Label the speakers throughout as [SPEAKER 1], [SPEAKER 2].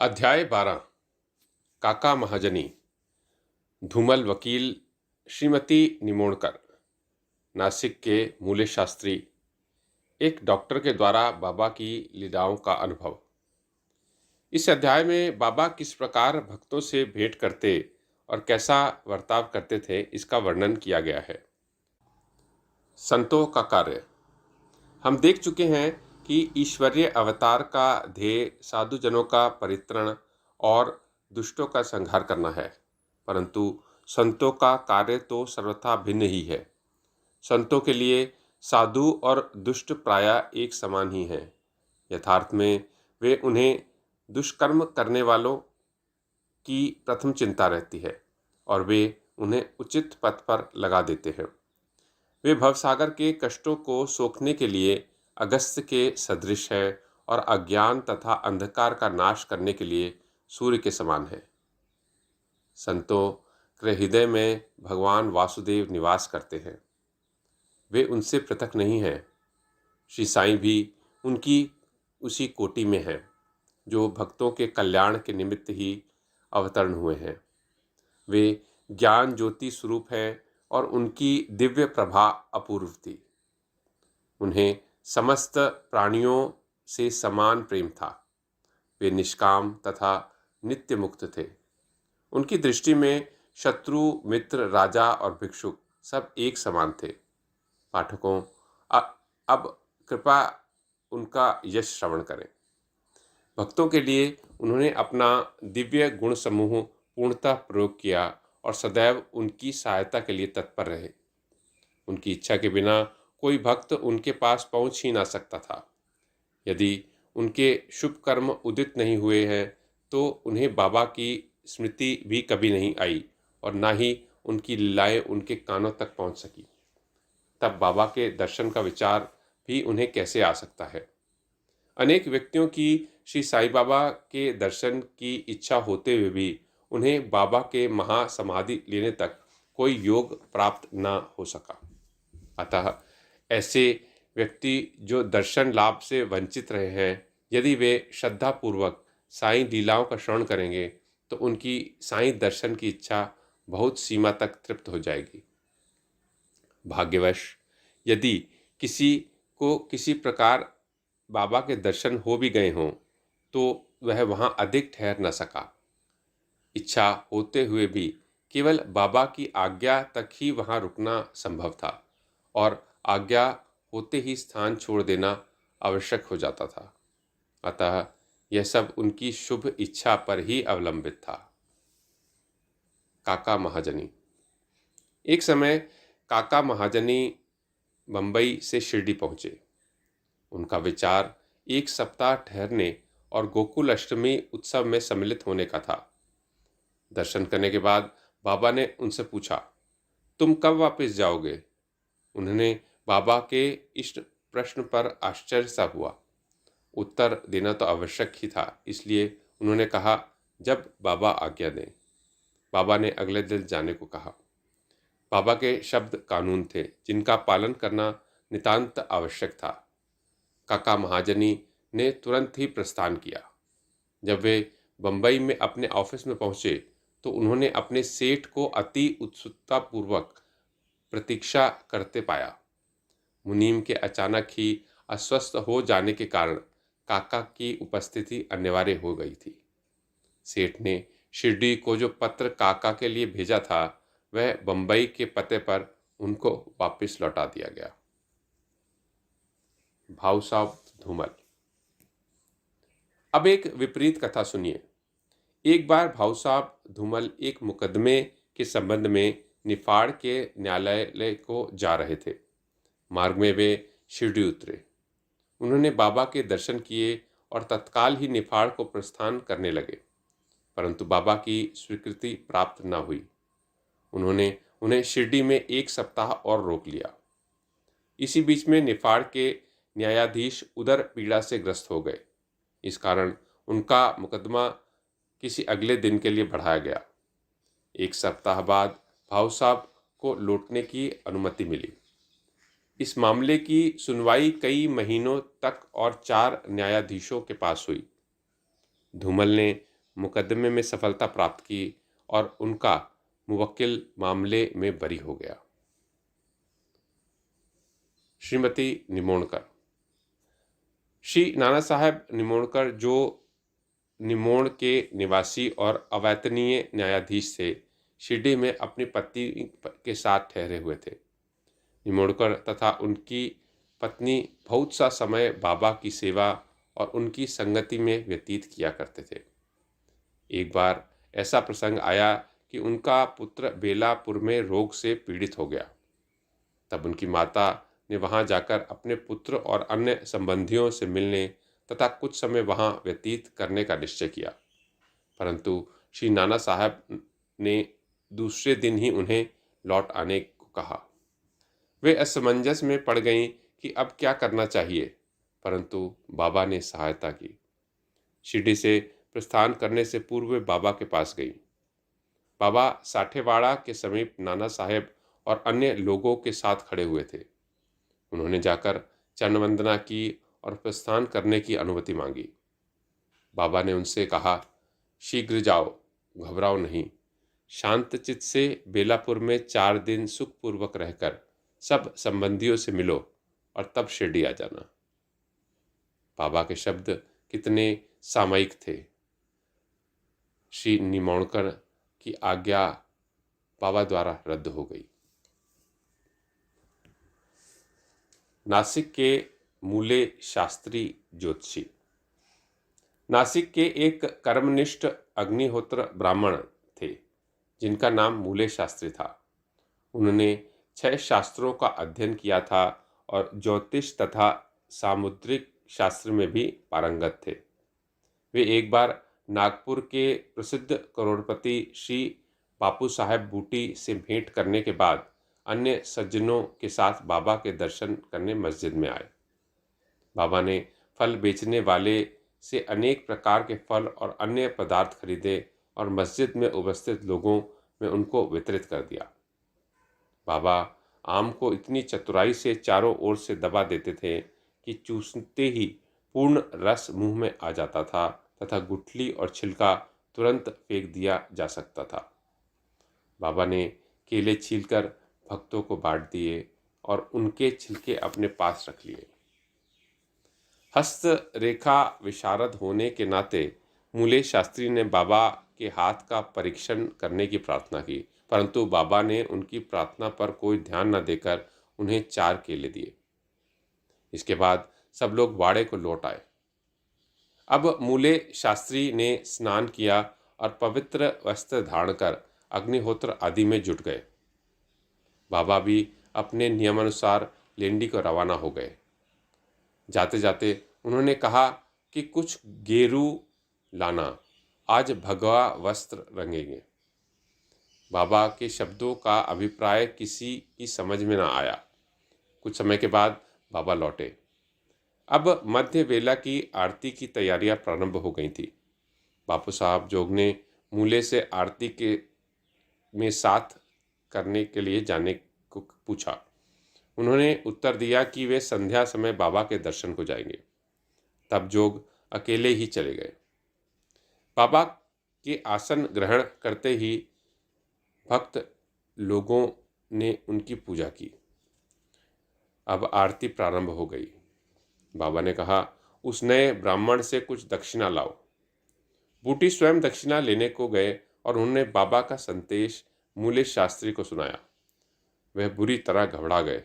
[SPEAKER 1] अध्याय 12। काका महाजनी। धूमल वकील श्रीमती निमोणकर, नासिक के मूल्य शास्त्री। एक डॉक्टर के द्वारा बाबा की लीलाओं का अनुभव। इस अध्याय में बाबा किस प्रकार भक्तों से भेंट करते और कैसा बर्ताव करते थे, इसका वर्णन किया गया है। संतों का कार्य। हम देख चुके हैं कि ईश्वरीय अवतार का ध्येय साधुजनों का परित्रण और दुष्टों का संहार करना है, परंतु संतों का कार्य तो सर्वथा भिन्न ही है। संतों के लिए साधु और दुष्ट प्रायः एक समान ही हैं। यथार्थ में वे उन्हें दुष्कर्म करने वालों की प्रथम चिंता रहती है और वे उन्हें उचित पथ पर लगा देते हैं। वे भवसागर के कष्टों को सोखने के लिए अगस्त्य के सदृश है और अज्ञान तथा अंधकार का नाश करने के लिए सूर्य के समान है। संतों के हृदय में भगवान वासुदेव निवास करते हैं। वे उनसे पृथक नहीं हैं। श्री साईं भी उनकी उसी कोटि में हैं, जो भक्तों के कल्याण के निमित्त ही अवतरण हुए हैं। वे ज्ञान ज्योति स्वरूप हैं और उनकी दिव्य प्रभा अपूर्व थी। उन्हें समस्त प्राणियों से समान प्रेम था। वे निष्काम तथा नित्य मुक्त थे। उनकी दृष्टि में शत्रु, मित्र, राजा और भिक्षुक सब एक समान थे। पाठकों, अब कृपा उनका यश श्रवण करें। भक्तों के लिए उन्होंने अपना दिव्य गुण समूह पूर्णतः प्रयोग किया और सदैव उनकी सहायता के लिए तत्पर रहे। उनकी इच्छा के बिना कोई भक्त उनके पास पहुंच ही ना सकता था। यदि उनके शुभ कर्म उदित नहीं हुए हैं तो उन्हें बाबा की स्मृति भी कभी नहीं आई और ना ही उनकी लीलाएं उनके कानों तक पहुंच सकी। तब बाबा के दर्शन का विचार भी उन्हें कैसे आ सकता है। अनेक व्यक्तियों की श्री साईं बाबा के दर्शन की इच्छा होते हुए भी उन्हें बाबा के महासमाधि लेने तक कोई योग प्राप्त न हो सका। अतः ऐसे व्यक्ति जो दर्शन लाभ से वंचित रहे हैं, यदि वे श्रद्धापूर्वक साईं लीलाओं का श्रवण करेंगे तो उनकी साईं दर्शन की इच्छा बहुत सीमा तक तृप्त हो जाएगी। भाग्यवश यदि किसी को किसी प्रकार बाबा के दर्शन हो भी गए हों तो वह वहाँ अधिक ठहर न सका। इच्छा होते हुए भी केवल बाबा की आज्ञा तक ही वहाँ रुकना संभव था और आज्ञा होते ही स्थान छोड़ देना आवश्यक हो जाता था। अतः यह सब उनकी शुभ इच्छा पर ही अवलंबित था। काका महाजनी। एक समय काका महाजनी बंबई से शिरडी पहुँचे। उनका विचार एक सप्ताह ठहरने और गोकुल अष्टमी उत्सव में सम्मिलित होने का था। दर्शन करने के बाद बाबा ने उनसे पूछा, तुम कब वापस जाओगे? उन्होंने बाबा के इस प्रश्न पर आश्चर्य सा हुआ। उत्तर देना तो आवश्यक ही था, इसलिए उन्होंने कहा, जब बाबा आज्ञा दें। बाबा ने अगले दिन जाने को कहा। बाबा के शब्द कानून थे, जिनका पालन करना नितांत आवश्यक था। काका महाजनी ने तुरंत ही प्रस्थान किया। जब वे बंबई में अपने ऑफिस में पहुंचे तो उन्होंने अपने सेठ को अति उत्सुकतापूर्वक प्रतीक्षा करते पाया। मुनीम के अचानक ही अस्वस्थ हो जाने के कारण काका की उपस्थिति अनिवार्य हो गई थी। सेठ ने शिरडी को जो पत्र काका के लिए भेजा था, वह बंबई के पते पर उनको वापस लौटा दिया गया। भाऊ साहब धूमल। अब एक विपरीत कथा सुनिए। एक बार भाऊ साहब धूमल एक मुकदमे के संबंध में निफाड़ के न्यायालय को जा रहे थे। मार्ग में वे शिरडी उतरे। उन्होंने बाबा के दर्शन किए और तत्काल ही निफाड़ को प्रस्थान करने लगे, परंतु बाबा की स्वीकृति प्राप्त न हुई। उन्होंने उन्हें शिरडी में एक सप्ताह और रोक लिया। इसी बीच में निफाड़ के न्यायाधीश उदर पीड़ा से ग्रस्त हो गए। इस कारण उनका मुकदमा किसी अगले दिन के लिए बढ़ाया गया। एक सप्ताह बाद भाऊ साहब को लौटने की अनुमति मिली। इस मामले की सुनवाई कई महीनों तक और 4 न्यायाधीशों के पास हुई। धूमल ने मुकदमे में सफलता प्राप्त की और उनका मुवक्किल मामले में बरी हो गया। श्रीमती निमोणकर। श्री नाना साहब निमोणकर, जो निमोण के निवासी और अवैतनीय न्यायाधीश थे, शिरडी में अपनी पत्नी के साथ ठहरे हुए थे। निमोणकर तथा उनकी पत्नी बहुत सा समय बाबा की सेवा और उनकी संगति में व्यतीत किया करते थे। एक बार ऐसा प्रसंग आया कि उनका पुत्र बेलापुर में रोग से पीड़ित हो गया। तब उनकी माता ने वहां जाकर अपने पुत्र और अन्य संबंधियों से मिलने तथा कुछ समय वहां व्यतीत करने का निश्चय किया, परंतु श्री नाना साहब ने दूसरे दिन ही उन्हें लौट आने को कहा। वे असमंजस में पड़ गईं कि अब क्या करना चाहिए, परंतु बाबा ने सहायता की। शिरडी से प्रस्थान करने से पूर्व वे बाबा के पास गई। बाबा साठेवाड़ा के समीप नाना साहेब और अन्य लोगों के साथ खड़े हुए थे। उन्होंने जाकर चरण वंदना की और प्रस्थान करने की अनुमति मांगी। बाबा ने उनसे कहा, शीघ्र जाओ, घबराओ नहीं। शांतचित्त से बेलापुर में 4 दिन सुखपूर्वक रहकर सब संबंधियों से मिलो और तब शिरडी आ जाना। बाबा के शब्द कितने सामयिक थे। श्री निमोणकर की आज्ञा बाबा द्वारा रद्द हो गई। नासिक के मूले शास्त्री ज्योतिषी। नासिक के एक कर्मनिष्ठ अग्निहोत्र ब्राह्मण थे जिनका नाम मूले शास्त्री था। उन्होंने 6 शास्त्रों का अध्ययन किया था और ज्योतिष तथा सामुद्रिक शास्त्र में भी पारंगत थे। वे एक बार नागपुर के प्रसिद्ध करोड़पति श्री बापू साहेब बूटी से भेंट करने के बाद अन्य सज्जनों के साथ बाबा के दर्शन करने मस्जिद में आए। बाबा ने फल बेचने वाले से अनेक प्रकार के फल और अन्य पदार्थ खरीदे और मस्जिद में उपस्थित लोगों में उनको वितरित कर दिया। बाबा आम को इतनी चतुराई से चारों ओर से दबा देते थे कि चूसते ही पूर्ण रस मुंह में आ जाता था तथा गुठली और छिलका तुरंत फेंक दिया जा सकता था। बाबा ने केले छीलकर भक्तों को बांट दिए और उनके छिलके अपने पास रख लिए। हस्त रेखा विशारद होने के नाते मूले शास्त्री ने बाबा के हाथ का परीक्षण करने की प्रार्थना की, परंतु बाबा ने उनकी प्रार्थना पर कोई ध्यान न देकर उन्हें 4 केले दिए। इसके बाद सब लोग वाड़े को लौट आए। अब मूले शास्त्री ने स्नान किया और पवित्र वस्त्र धारण कर अग्निहोत्र आदि में जुट गए। बाबा भी अपने नियमानुसार लेंडी को रवाना हो गए। जाते जाते उन्होंने कहा कि कुछ गेरू लाना, आज भगवा वस्त्र रंगेंगे। बाबा के शब्दों का अभिप्राय किसी की समझ में न आया। कुछ समय के बाद बाबा लौटे। अब मध्य वेला की आरती की तैयारियां प्रारंभ हो गई थी। बापू साहब जोग ने मूले से आरती के में साथ करने के लिए जाने को पूछा। उन्होंने उत्तर दिया कि वे संध्या समय बाबा के दर्शन को जाएंगे। तब जोग अकेले ही चले गए। बाबा के आसन ग्रहण करते ही भक्त लोगों ने उनकी पूजा की। अब आरती प्रारंभ हो गई। बाबा ने कहा, उस नए ब्राह्मण से कुछ दक्षिणा लाओ। बूटी स्वयं दक्षिणा लेने को गए और उन्होंने बाबा का संदेश मूले शास्त्री को सुनाया। वह बुरी तरह घबरा गए।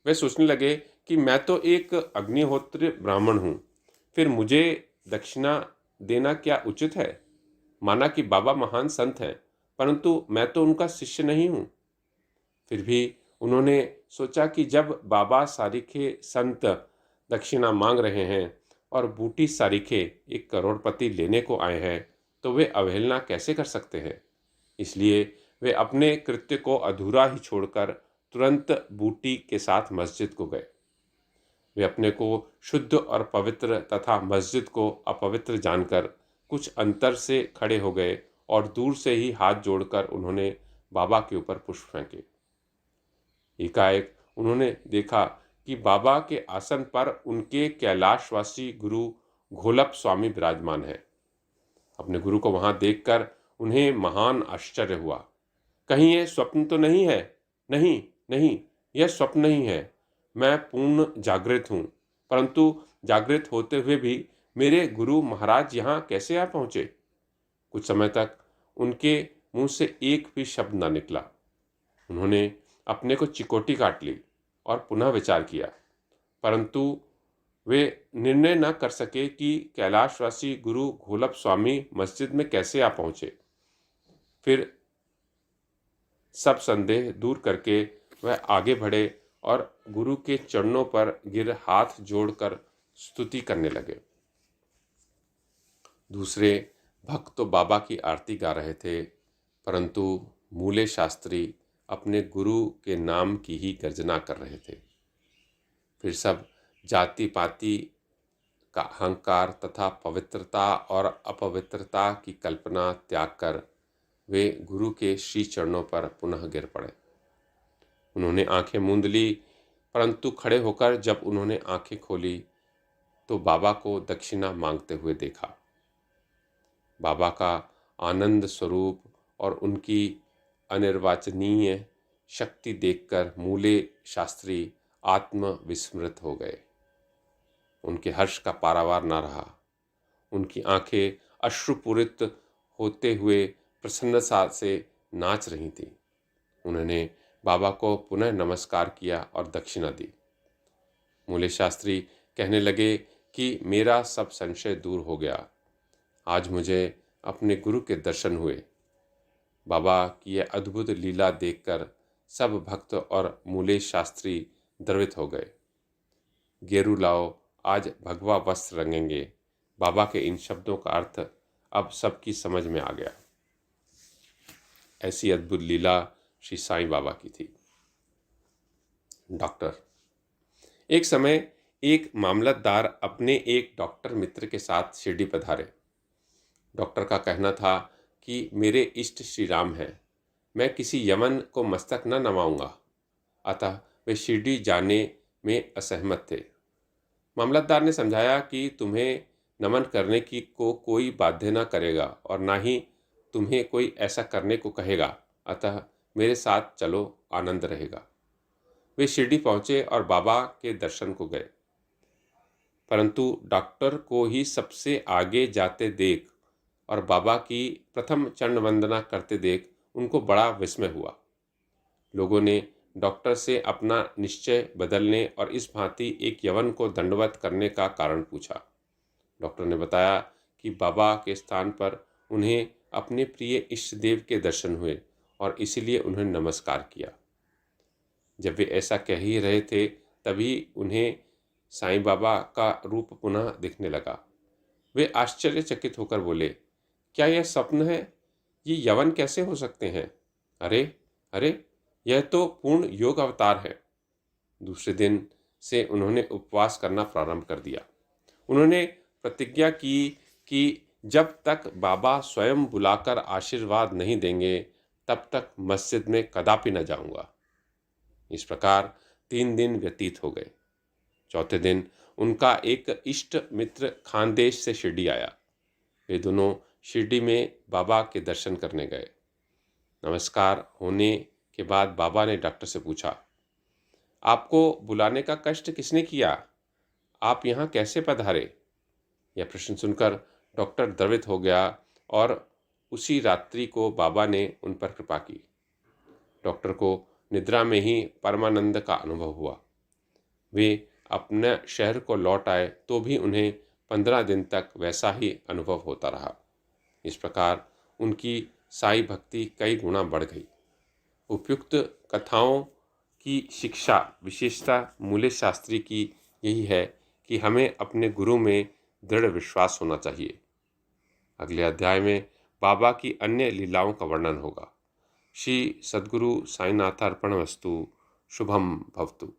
[SPEAKER 1] वे सोचने लगे कि मैं तो एक अग्निहोत्री ब्राह्मण हूँ, फिर मुझे दक्षिणा देना क्या उचित है? माना कि बाबा महान संत हैं, परंतु मैं तो उनका शिष्य नहीं हूँ। फिर भी उन्होंने सोचा कि जब बाबा सारीखे संत दक्षिणा मांग रहे हैं और बूटी सारीखे 1 करोड़पति लेने को आए हैं, तो वे अवहेलना कैसे कर सकते हैं। इसलिए वे अपने कृत्य को अधूरा ही छोड़कर तुरंत बूटी के साथ मस्जिद को गए। वे अपने को शुद्ध और पवित्र तथा मस्जिद को अपवित्र जानकर कुछ अंतर से खड़े हो गए और दूर से ही हाथ जोड़कर उन्होंने बाबा के ऊपर पुष्प फेंके। एकाएक उन्होंने देखा कि बाबा के आसन पर उनके कैलाशवासी गुरु घोलप स्वामी विराजमान हैं। अपने गुरु को वहां देखकर उन्हें महान आश्चर्य हुआ। कहीं यह स्वप्न तो नहीं है? नहीं, नहीं, यह स्वप्न नहीं है। मैं पूर्ण जागृत हूँ। परंतु जागृत होते हुए भी मेरे गुरु महाराज यहाँ कैसे आ पहुँचे? कुछ समय तक उनके मुंह से एक भी शब्द न निकला। उन्होंने अपने को चिकोटी काट ली और पुनः विचार किया, परंतु वे निर्णय न कर सके कि कैलाशवासी गुरु घोलप स्वामी मस्जिद में कैसे आ पहुँचे। फिर सब संदेह दूर करके वह आगे बढ़े और गुरु के चरणों पर गिर हाथ जोड़कर स्तुति करने लगे। दूसरे भक्त तो बाबा की आरती गा रहे थे, परंतु मूले शास्त्री अपने गुरु के नाम की ही गर्जना कर रहे थे। फिर सब जाति पाति का अहंकार तथा पवित्रता और अपवित्रता की कल्पना त्याग कर वे गुरु के श्री चरणों पर पुनः गिर पड़े। उन्होंने आंखें मूंद ली, परंतु खड़े होकर जब उन्होंने आंखें खोली तो बाबा को दक्षिणा मांगते हुए देखा। बाबा का आनंद स्वरूप और उनकी अनिर्वचनीय शक्ति देखकर मूले शास्त्री आत्म विस्मृत हो गए। उनके हर्ष का पारावार न रहा। उनकी आंखें अश्रुपूरित होते हुए प्रसन्नता से नाच रही थीं। उन्होंने बाबा को पुनः नमस्कार किया और दक्षिणा दी। मूले शास्त्री कहने लगे कि मेरा सब संशय दूर हो गया। आज मुझे अपने गुरु के दर्शन हुए। बाबा की यह अद्भुत लीला देखकर सब भक्त और मूले शास्त्री द्रवित हो गए। गेरू लाओ, आज भगवा वस्त्र रंगेंगे। बाबा के इन शब्दों का अर्थ अब सबकी समझ में आ गया। ऐसी अद्भुत लीला श्री साईं बाबा की थी। डॉक्टर। एक समय एक मामलतदार अपने एक डॉक्टर मित्र के साथ शिरडी पधारे। डॉक्टर का कहना था कि मेरे इष्ट श्री राम हैं, मैं किसी यमन को मस्तक न नवाऊंगा। अतः वे शिरडी जाने में असहमत थे। मामलतदार ने समझाया कि तुम्हें नमन करने की को कोई बाध्य न करेगा और ना ही तुम्हें कोई ऐसा करने को कहेगा, अतः मेरे साथ चलो, आनंद रहेगा। वे शिरडी पहुंचे और बाबा के दर्शन को गए, परंतु डॉक्टर को ही सबसे आगे जाते देख और बाबा की प्रथम चरण वंदना करते देख उनको बड़ा विस्मय हुआ। लोगों ने डॉक्टर से अपना निश्चय बदलने और इस भांति एक यवन को दंडवत करने का कारण पूछा। डॉक्टर ने बताया कि बाबा के स्थान पर उन्हें अपने प्रिय इष्ट देव के दर्शन हुए और इसीलिए उन्हें नमस्कार किया। जब वे ऐसा कह ही रहे थे तभी उन्हें साईं बाबा का रूप पुनः दिखने लगा। वे आश्चर्यचकित होकर बोले, क्या यह स्वप्न है? ये यवन कैसे हो सकते हैं? अरे अरे, यह तो पूर्ण योग अवतार है। दूसरे दिन से उन्होंने उपवास करना प्रारंभ कर दिया। उन्होंने प्रतिज्ञा की कि जब तक बाबा स्वयं बुलाकर आशीर्वाद नहीं देंगे तब तक मस्जिद में कदापि न जाऊंगा। इस प्रकार 3 दिन व्यतीत हो गए। चौथे दिन उनका एक इष्ट मित्र खानदेश से शिरडी आया। वे दोनों शिरडी में बाबा के दर्शन करने गए। नमस्कार होने के बाद बाबा ने डॉक्टर से पूछा, आपको बुलाने का कष्ट किसने किया? आप यहाँ कैसे पधारे? यह प्रश्न सुनकर डॉक्टर द्रवित हो गया और उसी रात्रि को बाबा ने उन पर कृपा की। डॉक्टर को निद्रा में ही परमानंद का अनुभव हुआ। वे अपने शहर को लौट आए तो भी उन्हें 15 दिन तक वैसा ही अनुभव होता रहा। इस प्रकार उनकी साई भक्ति कई गुना बढ़ गई। उपयुक्त कथाओं की शिक्षा विशेषता मूले शास्त्री की यही है कि हमें अपने गुरु में दृढ़ विश्वास होना चाहिए। अगले अध्याय में बाबा की अन्य लीलाओं का वर्णन होगा। श्री सद्गुरु साईनाथार्पणमस्तु। शुभम भवतु।